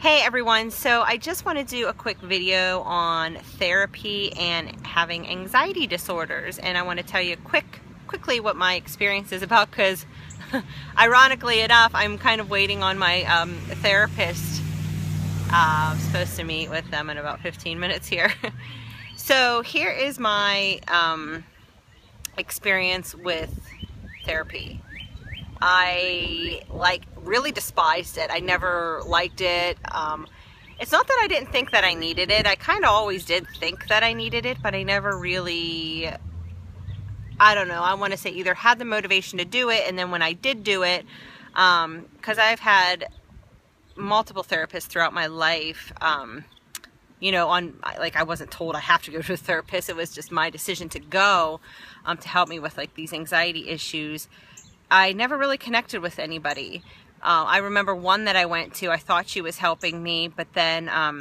Hey everyone, so I just want to do a quick video on therapy and having anxiety disorders, and I want to tell you quickly what my experience is about, because ironically enough I'm kind of waiting on my therapist. I'm supposed to meet with them in about 15 minutes here. So here is my experience with therapy. I really despised it. I never liked it. It's not that I didn't think that I needed it. I kind of always did think that I needed it, but I never really, I don't know, I want to say either had the motivation to do it, and then when I did do it, because I've had multiple therapists throughout my life, you know, I wasn't told I have to go to a therapist. It was just my decision to go to help me with these anxiety issues. I never really connected with anybody. I remember one that I went to, I thought she was helping me, but then, I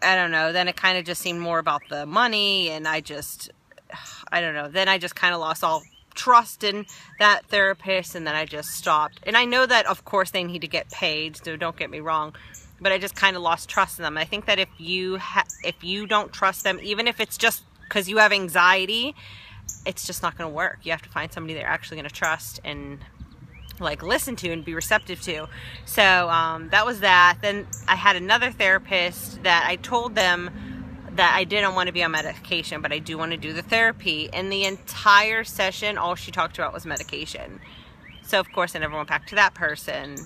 don't know, then it kind of just seemed more about the money, and I don't know, then I just kind of lost all trust in that therapist, and then I just stopped. And I know that, of course, they need to get paid, so don't get me wrong, but I just kind of lost trust in them. I think that if you don't trust them, even if it's just because you have anxiety, it's just not going to work. You have to find somebody they're actually going to trust and listen to and be receptive to. So that was that. Then I had another therapist that I told them that I didn't want to be on medication, but I do want to do the therapy. And the entire session, all she talked about was medication. So of course I never went back to that person.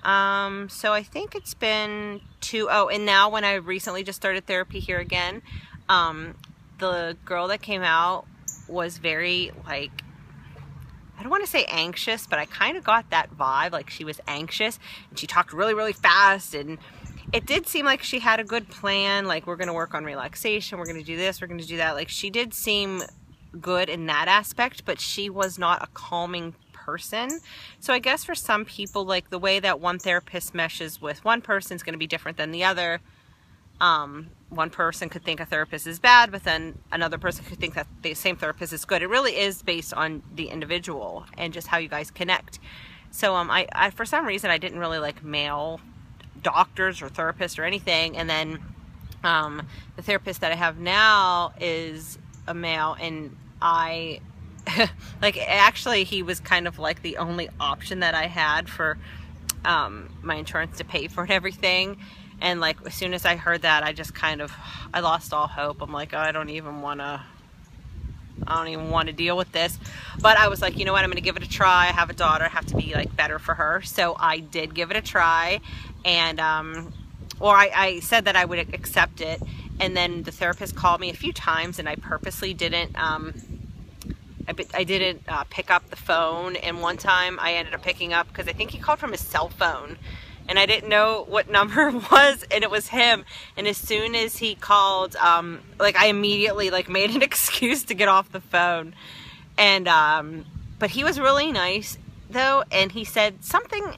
So I think it's been and now when I recently just started therapy here again, the girl that came out was very, I don't want to say anxious, but I kind of got that vibe, she was anxious, and she talked really, really fast, and it did seem like she had a good plan, we're going to work on relaxation, we're going to do this, we're going to do that. She did seem good in that aspect, but she was not a calming person. So I guess for some people, the way that one therapist meshes with one person is going to be different than the other. One person could think a therapist is bad, but then another person could think that the same therapist is good. It really is based on the individual and just how you guys connect. So I for some reason I didn't really like male doctors or therapists or anything, and then the therapist that I have now is a male, and I actually he was kind of the only option that I had for my insurance to pay for it and everything. And as soon as I heard that, I lost all hope. I'm like, oh, I don't even want to deal with this. But I was like, you know what, I'm going to give it a try. I have a daughter, I have to be better for her. So I did give it a try, and I said that I would accept it. And then the therapist called me a few times, and I purposely didn't I didn't pick up the phone. And one time I ended up picking up because I think he called from his cell phone, and I didn't know what number it was, and it was him. And as soon as he called, I immediately made an excuse to get off the phone. And but he was really nice though, and he said something.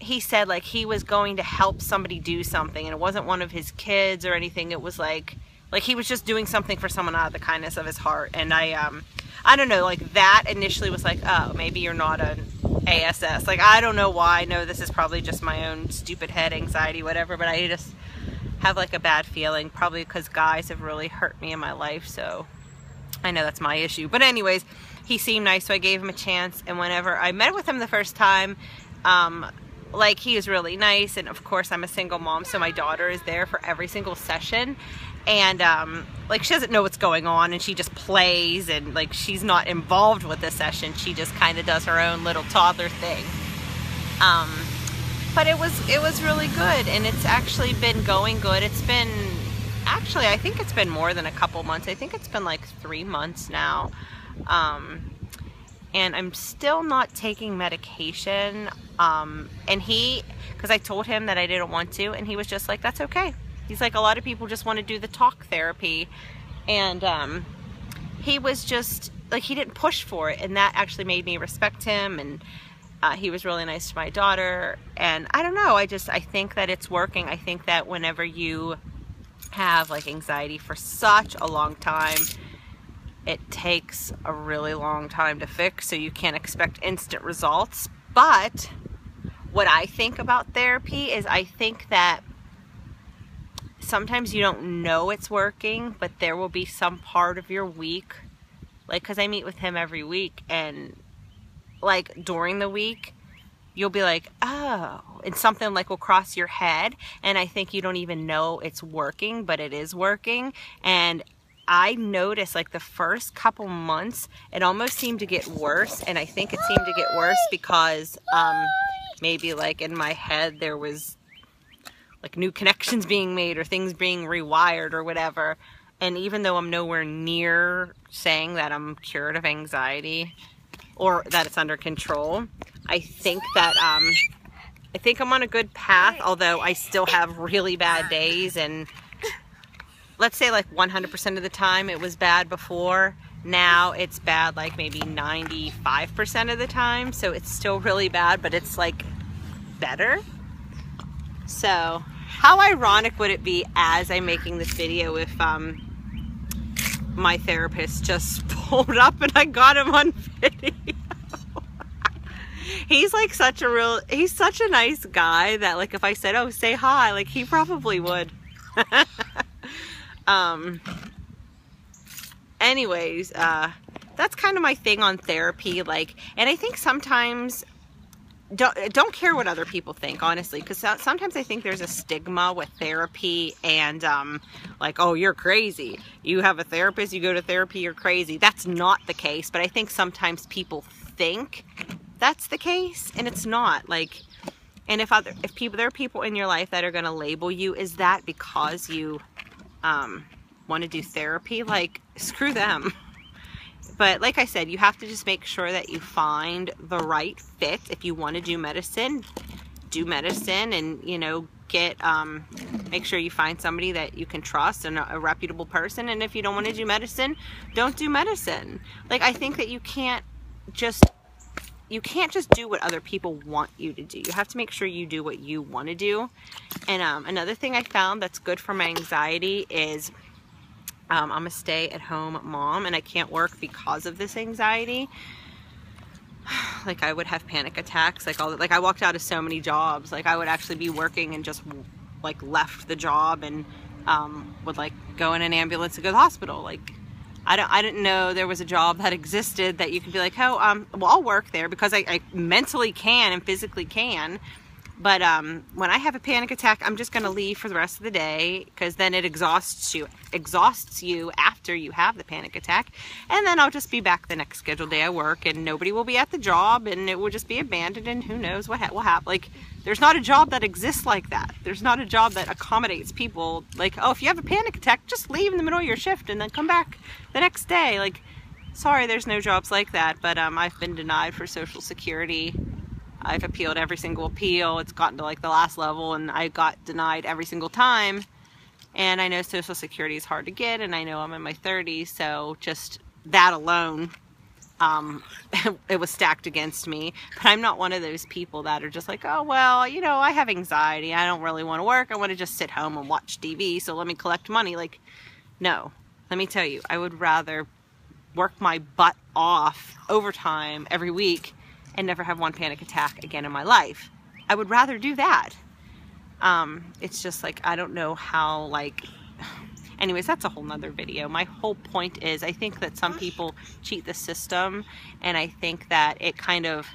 He said he was going to help somebody do something, and it wasn't one of his kids or anything. It was like he was just doing something for someone out of the kindness of his heart. And I don't know, that initially was oh, maybe you're not an ASS. I don't know why. I know this is probably just my own stupid head anxiety, whatever, but I just have a bad feeling, probably because guys have really hurt me in my life, so I know that's my issue. But anyways, he seemed nice, so I gave him a chance. And whenever I met with him the first time, he is really nice, and of course I'm a single mom, so my daughter is there for every single session. And she doesn't know what's going on, and she just plays, and she's not involved with the session. She just kind of does her own little toddler thing. But it was really good, and it's actually been going good. It's been I think it's been more than a couple months. I think it's been 3 months now. And I'm still not taking medication. And because I told him that I didn't want to, and he was just like, that's okay. He's like, a lot of people just want to do the talk therapy. And he was just, he didn't push for it. And that actually made me respect him. And he was really nice to my daughter. And I don't know, I think that it's working. I think that whenever you have anxiety for such a long time, it takes a really long time to fix. So you can't expect instant results. But what I think about therapy is I think that sometimes you don't know it's working, but there will be some part of your week, like, because I meet with him every week, and like during the week you'll be like, oh, and something like will cross your head, and I think you don't even know it's working, but it is working. And I noticed like the first couple months it almost seemed to get worse, and I think it seemed to get worse because maybe like in my head there was like new connections being made or things being rewired or whatever. And even though I'm nowhere near saying that I'm cured of anxiety or that it's under control, I think that I think I'm on a good path, although I still have really bad days. And let's say like 100% of the time it was bad before. Now it's bad like maybe 95% of the time. So it's still really bad, but it's like better. So how ironic would it be as I'm making this video if my therapist just pulled up and I got him on video. He's like he's such a nice guy that like if I said, oh, say hi, like he probably would. Anyways, that's kind of my thing on therapy. Like, and I think sometimes don't care what other people think, honestly, because sometimes I think there's a stigma with therapy and like, oh, you're crazy, you have a therapist, you go to therapy, you're crazy. That's not the case, but I think sometimes people think that's the case, and it's not. Like, and if there are people in your life that are going to label you, is that because you want to do therapy? Like, screw them. But like I said, you have to just make sure that you find the right fit. If you want to do medicine and, you know, make sure you find somebody that you can trust and a reputable person. And if you don't want to do medicine, don't do medicine. Like, I think that you can't just do what other people want you to do. You have to make sure you do what you want to do. And another thing I found that's good for my anxiety is I'm a stay-at-home mom, and I can't work because of this anxiety. Like, I would have panic attacks, like I walked out of so many jobs. Like, I would actually be working and just like left the job and would like go in an ambulance to go to the hospital. Like, I didn't know there was a job that existed that you could be like, oh, well, I'll work there because I mentally can and physically can. But when I have a panic attack, I'm just going to leave for the rest of the day, because then it exhausts you after you have the panic attack. And then I'll just be back the next scheduled day I work, and nobody will be at the job, and it will just be abandoned, and who knows what will happen. Like, there's not a job that exists like that. There's not a job that accommodates people. Like, oh, if you have a panic attack, just leave in the middle of your shift and then come back the next day. Like, sorry, there's no jobs like that. But I've been denied for Social Security. I've appealed every single appeal. It's gotten to like the last level, and I got denied every single time. And I know Social Security is hard to get, and I know I'm in my 30s, so just that alone, it was stacked against me. But I'm not one of those people that are just like, oh, well, you know, I have anxiety. I don't really want to work. I want to just sit home and watch TV, so let me collect money. Like, no. Let me tell you, I would rather work my butt off overtime every week and never have one panic attack again in my life. I would rather do that. It's just like, I don't know how, like, anyways, that's a whole nother video. My whole point is, I think that some people cheat the system, and I think that it kind of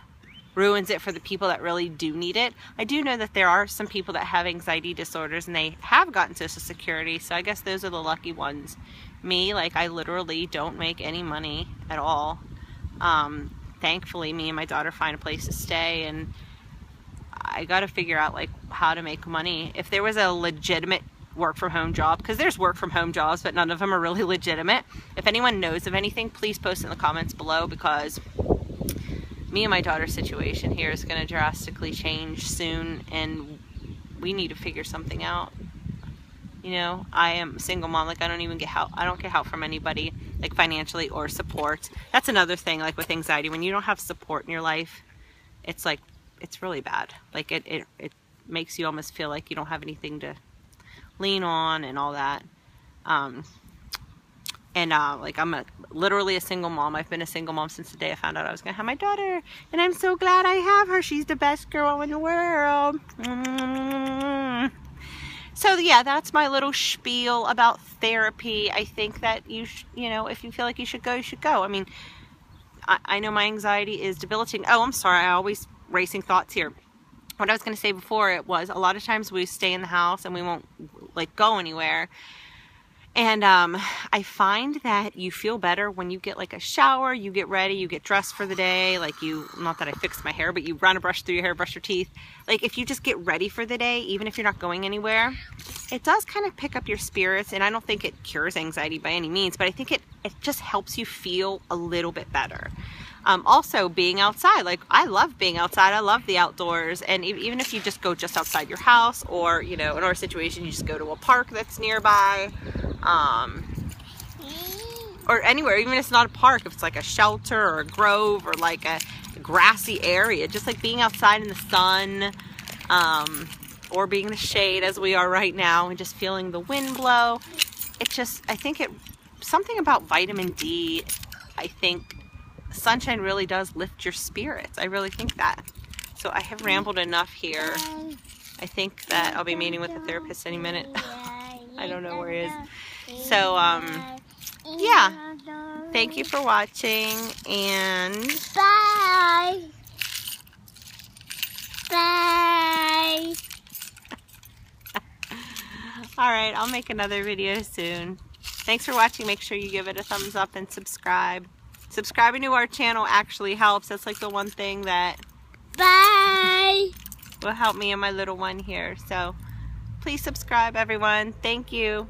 ruins it for the people that really do need it. I do know that there are some people that have anxiety disorders and they have gotten Social Security, so I guess those are the lucky ones. Me, like, I literally don't make any money at all. Thankfully, me and my daughter find a place to stay, and I got to figure out like how to make money. If there was a legitimate work from home job, because there's work from home jobs, but none of them are really legitimate. If anyone knows of anything, please post in the comments below, because me and my daughter's situation here is going to drastically change soon, and we need to figure something out. You know, I am a single mom. Like, I don't even get help. I don't get help from anybody, like financially or support. That's another thing, like with anxiety, when you don't have support in your life, it's like, it's really bad. Like, it makes you almost feel like you don't have anything to lean on and all that. And like I'm literally a single mom. I've been a single mom since the day I found out I was gonna have my daughter, and I'm so glad I have her. She's the best girl in the world. So yeah, that's my little spiel about therapy. I think that you know, if you feel like you should go, you should go. I mean, I know my anxiety is debilitating. Oh, I'm sorry, I always racing thoughts here. What I was going to say before, it was a lot of times we stay in the house and we won't like go anywhere. And I find that you feel better when you get like a shower, you get ready, you get dressed for the day, like you, not that I fixed my hair, but you run a brush through your hair, brush your teeth. Like if you just get ready for the day, even if you're not going anywhere, it does kind of pick up your spirits. And I don't think it cures anxiety by any means, but I think it just helps you feel a little bit better. Also being outside, like I love being outside. I love the outdoors. And even if you just go just outside your house, or, you know, in our situation, you just go to a park that's nearby, or anywhere, even if it's not a park, if it's like a shelter or a grove or like a grassy area, just like being outside in the sun, or being in the shade as we are right now, and just feeling the wind blow. It just, I think something about vitamin D, I think sunshine really does lift your spirits. I really think that. So I have rambled enough here. I think that I'll be meeting with a therapist any minute. I don't know where he is. So, yeah. Thank you for watching, and bye. Bye. Alright, I'll make another video soon. Thanks for watching. Make sure you give it a thumbs up and subscribe. Subscribing to our channel actually helps. That's like the one thing that Bye. will help me and my little one here. So please subscribe, everyone. Thank you.